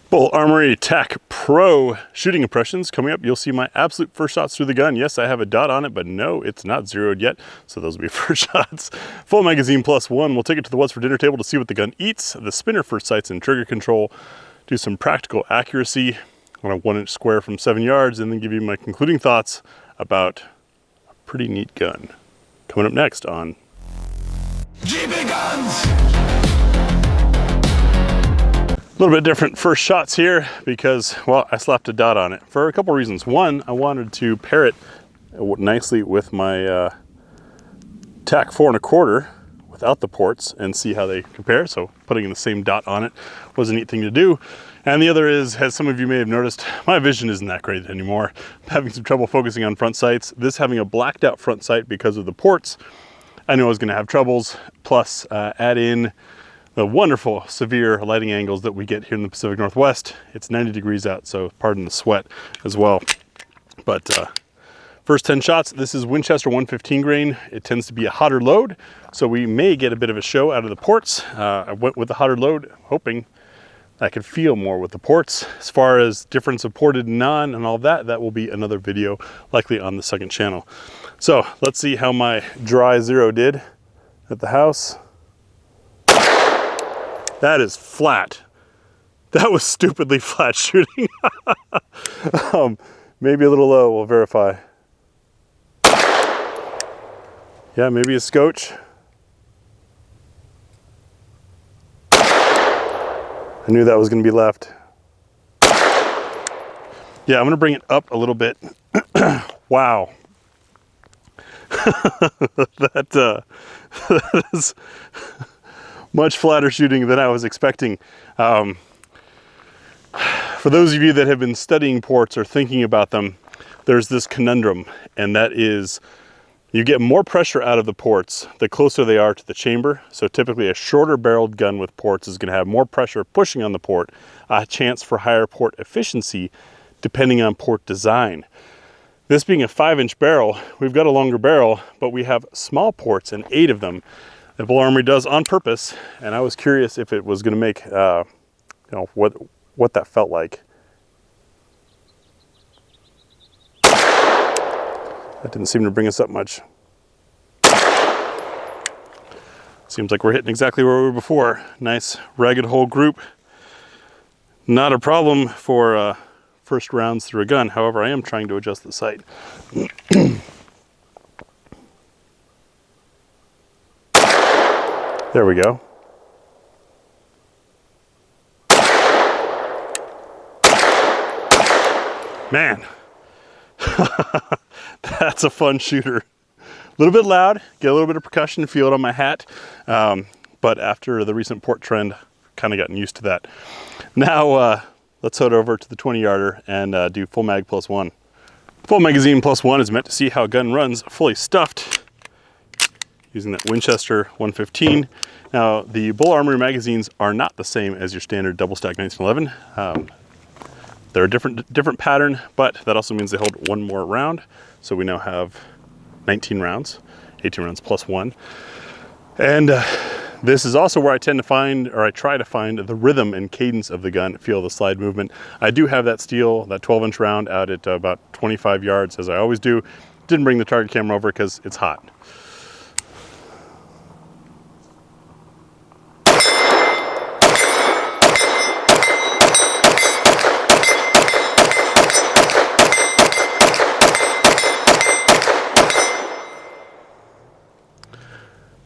BUL Armory TAC Pro shooting impressions coming up. You'll see my absolute first shots through the gun. Yes, I have a dot on it, but no, it's not zeroed yet. So those will be first shots. Full magazine plus one. We'll take it to the what's for dinner table to see what the gun eats. The spinner for sights and trigger control. Do some practical accuracy on a 1-inch square from 7 yards, and then give you my concluding thoughts about a pretty neat gun. Coming up next on GBGuns. A little bit different first shots here because, well, I slapped a dot on it for a couple reasons. One, I wanted to pair it nicely with my TAC 4 1/4 without the ports and see how they compare. So putting the same dot on it was a neat thing to do. And the other is, as some of you may have noticed, my vision isn't that great anymore. I'm having some trouble focusing on front sights. This having a blacked out front sight because of the ports, I knew I was going to have troubles. Plus, add in the wonderful severe lighting angles that we get here in the Pacific Northwest. It's 90 degrees out, so pardon the sweat as well. But first 10 shots, this is Winchester 115 grain. It tends to be a hotter load, so we may get a bit of a show out of the ports. I went with the hotter load, hoping I could feel more with the ports. As far as difference of ported and non and all that, that will be another video, likely on the second channel. So let's see how my dry zero did at the house. That is flat. That was stupidly flat shooting. Maybe a little low, we'll verify. Yeah, maybe a scotch. I knew that was gonna be left. Yeah, I'm gonna bring it up a little bit. Wow. that is much flatter shooting than I was expecting. For those of you that have been studying ports or thinking about them, there's this conundrum, and that is you get more pressure out of the ports the closer they are to the chamber. So typically a shorter barreled gun with ports is going to have more pressure pushing on the port, a chance for higher port efficiency depending on port design. This being a 5-inch barrel, we've got a longer barrel, but we have small ports and 8 of them. The BUL Armory does on purpose, and I was curious if it was going to make, what that felt like. That didn't seem to bring us up much. Seems like we're hitting exactly where we were before. Nice ragged hole group. Not a problem for first rounds through a gun. However, I am trying to adjust the sight. There we go. Man, that's a fun shooter. A little bit loud, get a little bit of percussion, feel it on my hat. But after the recent port trend, kind of gotten used to that. Now, let's head over to the 20-yarder and do full mag plus one. Full magazine plus one is meant to see how a gun runs fully stuffed using that Winchester 115. Now, the BUL Armory magazines are not the same as your standard double stack 1911. They're a different pattern, but that also means they hold one more round. So we now have 19 rounds, 18 rounds plus one. And this is also where I tend to find, or I try to find, the rhythm and cadence of the gun, feel the slide movement. I do have that steel, that 12-inch round out at about 25 yards, as I always do. Didn't bring the target camera over because it's hot.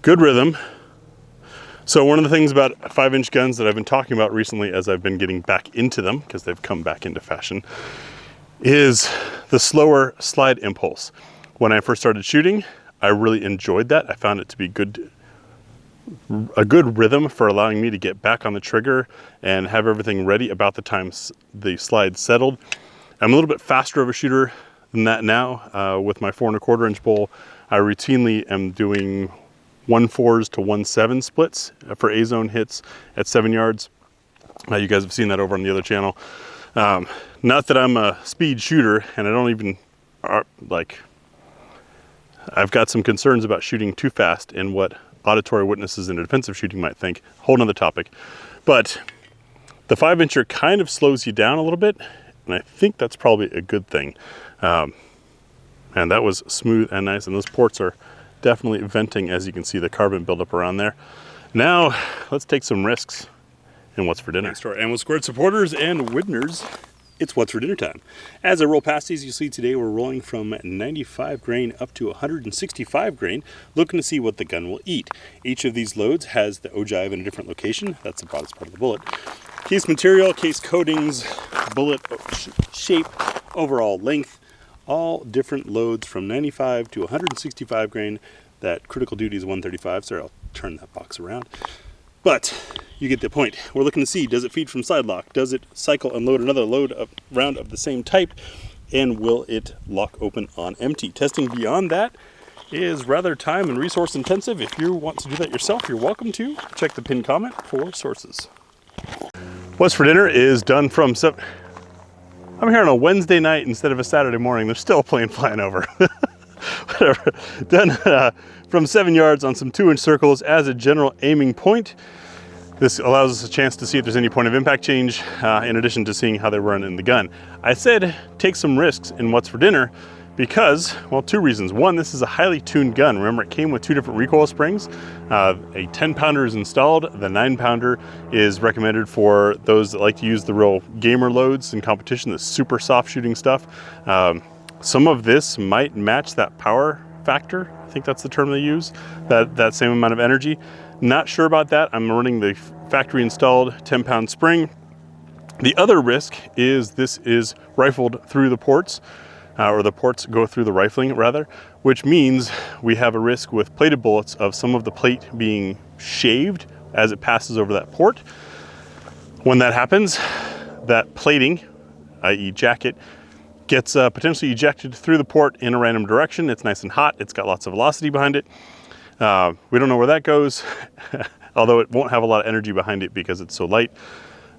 Good rhythm. So one of the things about 5-inch guns that I've been talking about recently as I've been getting back into them, because they've come back into fashion, is the slower slide impulse. When I first started shooting, I really enjoyed that. I found it to be a good rhythm for allowing me to get back on the trigger and have everything ready about the time the slide settled. I'm a little bit faster of a shooter than that now. With my 4 1/4-inch BUL, I routinely am doing 1.4s to 1.7 splits for A-zone hits at 7 yards. You guys have seen that over on the other channel. Not that I'm a speed shooter, and I don't even, I've got some concerns about shooting too fast and what auditory witnesses in defensive shooting might think. Whole nother topic. But The 5-incher kind of slows you down a little bit, and I think that's probably a good thing. And that was smooth and nice, and those ports are definitely venting, as you can see the carbon buildup around there. Now, let's take some risks in What's for Dinner. Next to our Ammo Squared supporters and Widners, it's What's for Dinner time. As I roll past these, you see today we're rolling from 95 grain up to 165 grain, looking to see what the gun will eat. Each of these loads has the ogive in a different location. That's the broadest part of the bullet. Case material, case coatings, bullet shape, overall length, all different loads from 95 to 165 grain. That critical duty is 135, so I'll turn that box around. But you get the point. We're looking to see, does it feed from side lock? Does it cycle and load another round of the same type? And will it lock open on empty? Testing beyond that is rather time and resource intensive. If you want to do that yourself, you're welcome to. Check the pinned comment for sources. What's for Dinner is done from I'm here on a Wednesday night instead of a Saturday morning. There's still a plane flying over. Whatever. Done from 7 yards on some 2-inch circles as a general aiming point. This allows us a chance to see if there's any point of impact change, in addition to seeing how they run in the gun. I said take some risks in What's for Dinner because, well, 2 reasons. One, this is a highly tuned gun. Remember, it came with 2 different recoil springs. A 10-pounder is installed. The 9-pounder is recommended for those that like to use the real gamer loads in competition, the super soft shooting stuff. Some of this might match that power factor. I think that's the term they use, that same amount of energy. Not sure about that. I'm running the factory installed 10-pound spring. The other risk is this is rifled through the ports, or the ports go through the rifling rather, which means we have a risk with plated bullets of some of the plate being shaved as it passes over that port. When that happens, that plating, i.e. jacket, gets potentially ejected through the port in a random direction. It's nice and hot. It's got lots of velocity behind it. We don't know where that goes, although it won't have a lot of energy behind it because it's so light.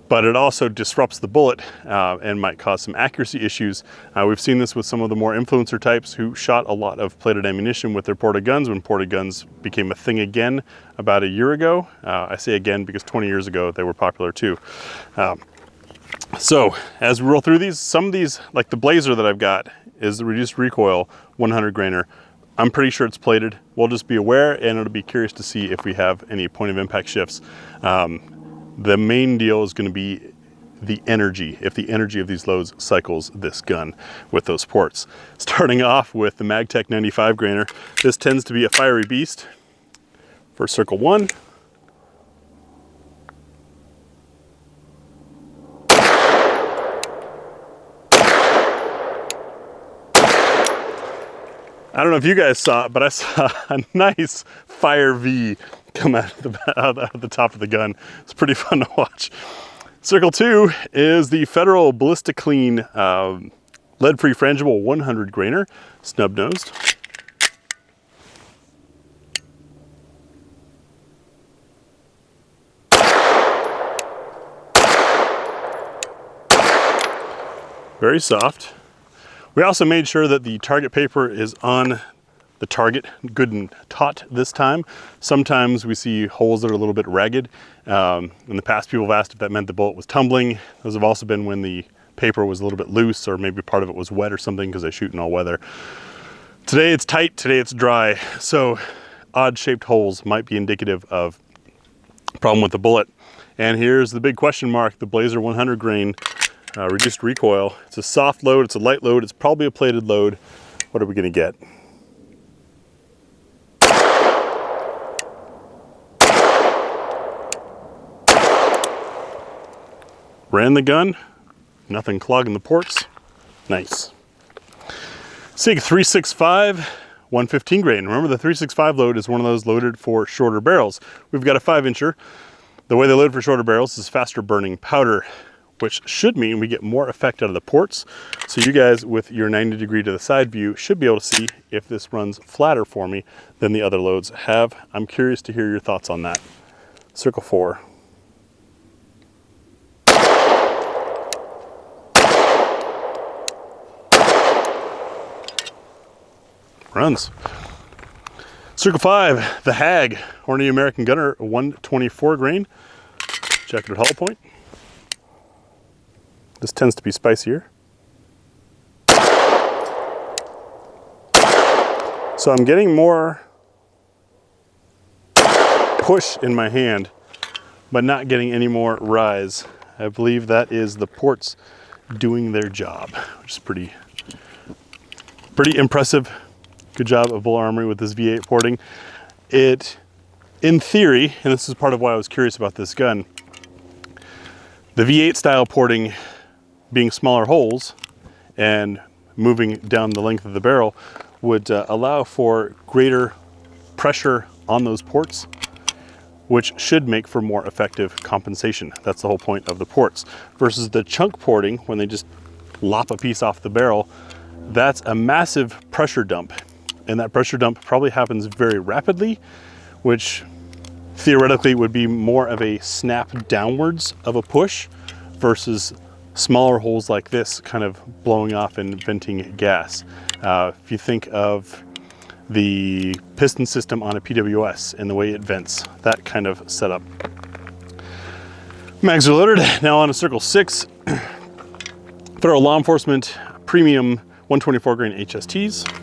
But it also disrupts the bullet and might cause some accuracy issues. We've seen this with some of the more influencer types who shot a lot of plated ammunition with their ported guns when ported guns became a thing again about a year ago. I say again because 20 years ago they were popular too. So as we roll through these, some of these, like the Blazer that I've got, is the reduced recoil 100 grainer. I'm pretty sure it's plated. We'll just be aware, and it'll be curious to see if we have any point of impact shifts. The main deal is going to be the energy, if the energy of these loads cycles this gun with those ports. Starting off with the MagTech 95 grainer, this tends to be a fiery beast. For circle 1. I don't know if you guys saw it, but I saw a nice fire V come out of the top of the gun. It's pretty fun to watch. Circle 2 is the Federal Ballistic Clean lead-free frangible 100 grainer, snub-nosed. Very soft. We also made sure that the target paper is on the target good and taut this time. Sometimes we see holes that are a little bit ragged. In the past, people have asked if that meant the bullet was tumbling. Those have also been when the paper was a little bit loose, or maybe part of it was wet or something because I shoot in all weather. Today it's tight, today it's dry. So odd shaped holes might be indicative of a problem with the bullet. And here's the big question mark, the Blazer 100 grain. Reduced recoil. It's a soft load, it's a light load, it's probably a plated load. What are we gonna get? Ran the gun, nothing clogging the ports. Nice. SIG 365, 115 grain. Remember, the 365 load is one of those loaded for shorter barrels. We've got a 5-incher. The way they load for shorter barrels is faster burning powder, which should mean we get more effect out of the ports. So you guys with your 90 degree to the side view should be able to see if this runs flatter for me than the other loads have. I'm curious to hear your thoughts on that. Circle 4. Runs. Circle 5, the Hag, Horny American Gunner, 124 grain. Jacketed hollow point. This tends to be spicier. So I'm getting more push in my hand, but not getting any more rise. I believe that is the ports doing their job, which is pretty impressive. Good job of BUL Armory with this V8 porting. It, in theory, and this is part of why I was curious about this gun, the V8 style porting being smaller holes and moving down the length of the barrel would allow for greater pressure on those ports, which should make for more effective compensation. That's the whole point of the ports. Versus the chunk porting, when they just lop a piece off the barrel, that's a massive pressure dump. And that pressure dump probably happens very rapidly, which theoretically would be more of a snap downwards of a push versus smaller holes like this kind of blowing off and venting gas. If you think of the piston system on a PWS and the way it vents, that kind of setup. Mags are loaded. Now on to Circle 6. Federal Law Enforcement Premium 124 grain HSTs.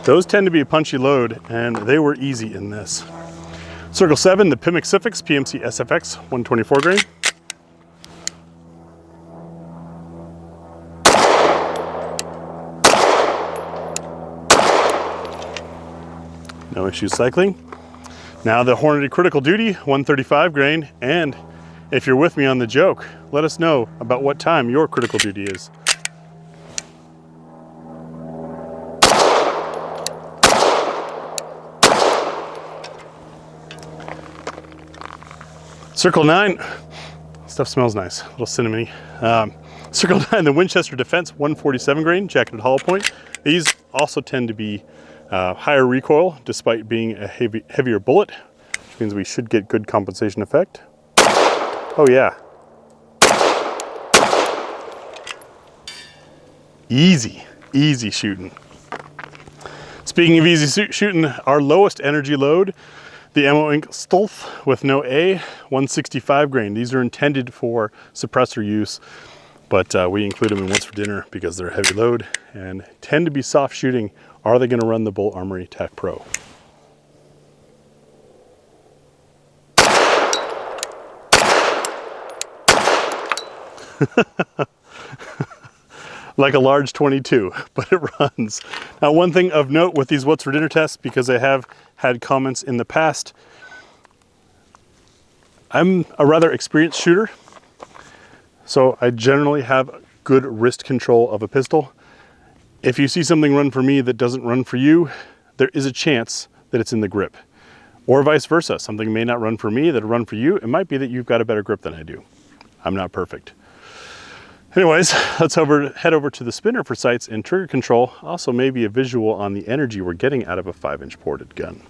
Those tend to be a punchy load, and they were easy in this. Circle 7, the Pimic Sifix PMC SFX 124 grain. No issues cycling. Now the Hornady Critical Duty 135 grain, and if you're with me on the joke, let us know about what time your critical duty is. Circle 9, stuff smells nice, a little cinnamony. Circle 9, the Winchester Defense 147 grain, jacketed hollow point. These also tend to be higher recoil despite being a heavier bullet, which means we should get good compensation effect. Oh yeah. Easy shooting. Speaking of easy shooting, our lowest energy load, the Ammo Inc. Stealth with no A, 165 grain. These are intended for suppressor use, but we include them in What's for Dinner because they're a heavy load and tend to be soft shooting. Are they gonna run the BUL Armory TAC Pro? Like a large 22, but it runs. Now, one thing of note with these What's for Dinner tests, because I have had comments in the past, I'm a rather experienced shooter, so I generally have good wrist control of a pistol. If you see something run for me that doesn't run for you, there is a chance that it's in the grip. Or vice versa, something may not run for me that'll run for you. It might be that you've got a better grip than I do. I'm not perfect. Anyways, let's head over to the spinner for sights and trigger control. Also maybe a visual on the energy we're getting out of a 5-inch ported gun.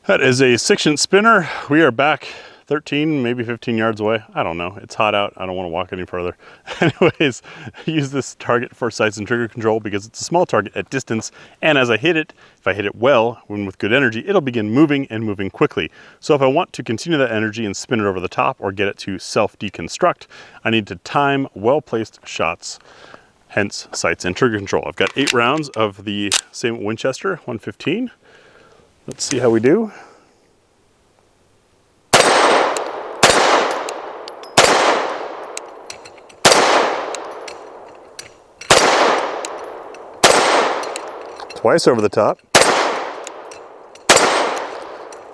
That is a 6-inch spinner. We are back 13, maybe 15 yards away. I don't know. It's hot out. I don't want to walk any further. Anyways, I use this target for sights and trigger control because it's a small target at distance. And as I hit it, if I hit it well, when with good energy, it'll begin moving and moving quickly. So if I want to continue that energy and spin it over the top or get it to self-deconstruct, I need to time well-placed shots, hence sights and trigger control. I've got 8 rounds of the same Winchester 115. Let's see how we do. Twice over the top.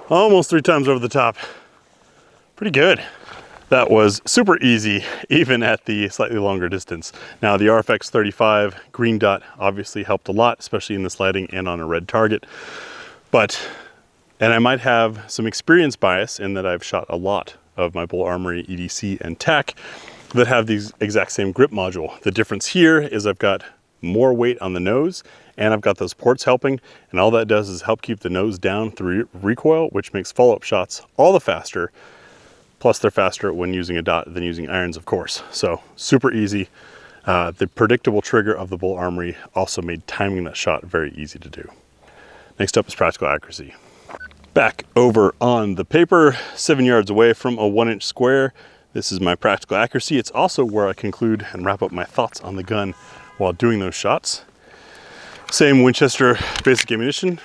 Almost 3 times over the top. Pretty good. That was super easy, even at the slightly longer distance. Now the RFX 35 green dot obviously helped a lot, especially in this lighting and on a red target. And I might have some experience bias in that I've shot a lot of my BUL Armory EDC and TAC that have the exact same grip module. The difference here is I've got more weight on the nose, and I've got those ports helping, and all that does is help keep the nose down through recoil, which makes follow-up shots all the faster. Plus they're faster when using a dot than using irons, of course. So super easy. The predictable trigger of the BUL Armory also made timing that shot very easy to do. Next up is practical accuracy. Back over on the paper, 7 yards away from a 1-inch square. This is my practical accuracy. It's also where I conclude and wrap up my thoughts on the gun while doing those shots. Same Winchester basic ammunition.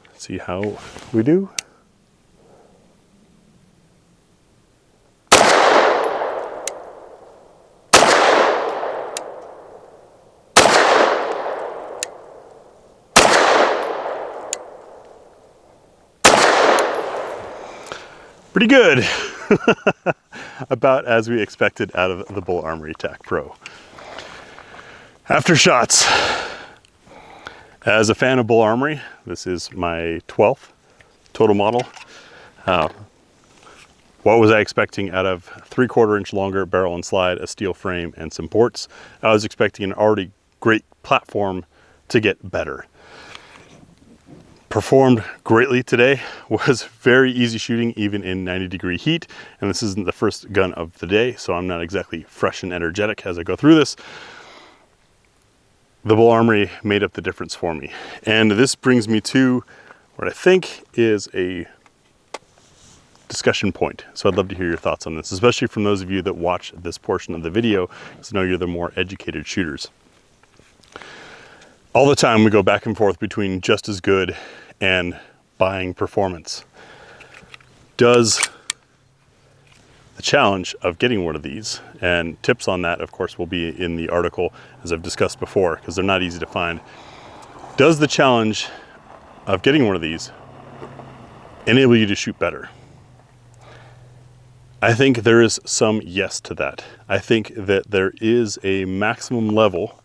Let's see how we do. Pretty good. About as we expected out of the BUL Armory TAC Pro. After shots. As a fan of BUL Armory, this is my 12th total model. What was I expecting out of 3/4 inch longer barrel and slide, a steel frame, and some ports? I was expecting an already great platform to get better. Performed greatly today, was very easy shooting even in 90-degree heat, and this isn't the first gun of the day, so I'm not exactly fresh and energetic as I go through this. The BUL Armory made up the difference for me, and this brings me to what I think is a discussion point. So I'd love to hear your thoughts on this, especially from those of you that watch this portion of the video, because I know you're the more educated shooters. All the time we go back and forth between just as good and buying performance. Does the challenge of getting one of these, and tips on that of course will be in the article as I've discussed before, because they're not easy to find. Does the challenge of getting one of these enable you to shoot better? I think there is some yes to that. I think that there is a maximum level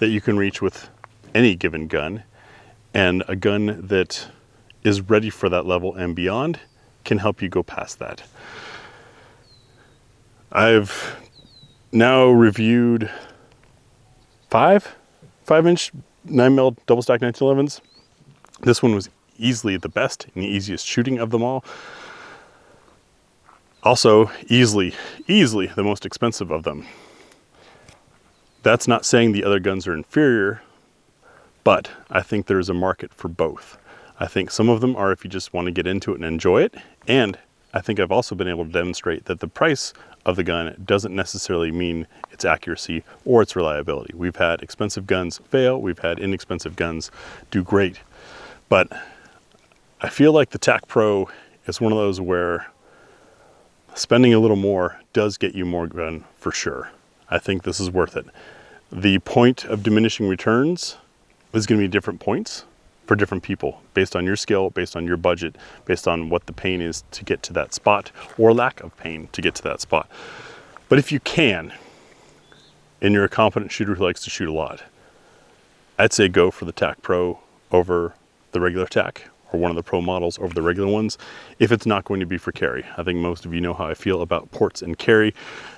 that you can reach with any given gun, and a gun that is ready for that level and beyond can help you go past that. I've now reviewed 5-inch 9mm double stack 1911s. This one was easily the best and the easiest shooting of them all. Also easily the most expensive of them. That's not saying the other guns are inferior, but I think there's a market for both. I think some of them are if you just want to get into it and enjoy it, and I think I've also been able to demonstrate that the price of the gun doesn't necessarily mean its accuracy or its reliability. We've had expensive guns fail, we've had inexpensive guns do great, but I feel like the TAC Pro is one of those where spending a little more does get you more gun for sure. I think this is worth it. The point of diminishing returns is going to be different points for different people based on your skill, based on your budget, based on what the pain is to get to that spot or lack of pain to get to that spot. But if you can, and you're a competent shooter who likes to shoot a lot, I'd say go for the TAC Pro over the regular TAC, or one of the Pro models over the regular ones, if it's not going to be for carry. I think most of you know how I feel about ports and carry,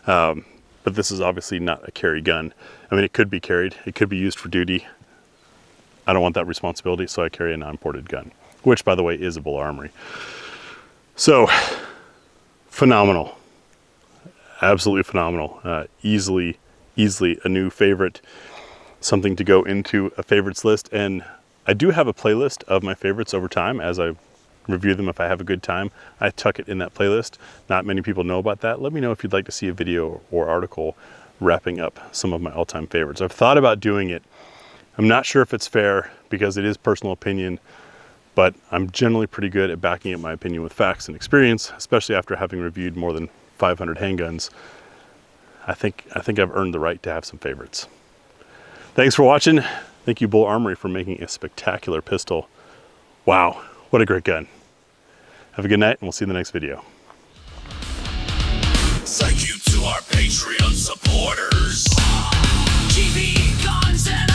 but this is obviously not a carry gun. I mean, it could be carried, it could be used for duty. I don't want that responsibility, so I carry a non-ported gun, which by the way is a BUL Armory. So, phenomenal, absolutely phenomenal. Easily a new favorite, something to go into a favorites list. And I do have a playlist of my favorites over time as I review them. If I have a good time, I tuck it in that playlist. Not many people know about that. Let me know if you'd like to see a video or article wrapping up some of my all-time favorites. I've thought about doing it. I'm not sure if it's fair because it is personal opinion, but I'm generally pretty good at backing up my opinion with facts and experience, especially after having reviewed more than 500 handguns. I think I've earned the right to have some favorites. Thanks for watching. Thank you, BUL Armory, for making a spectacular pistol. Wow, what a great gun. Have a good night, and we'll see you in the next video. Thank you to our Patreon supporters. GBGuns and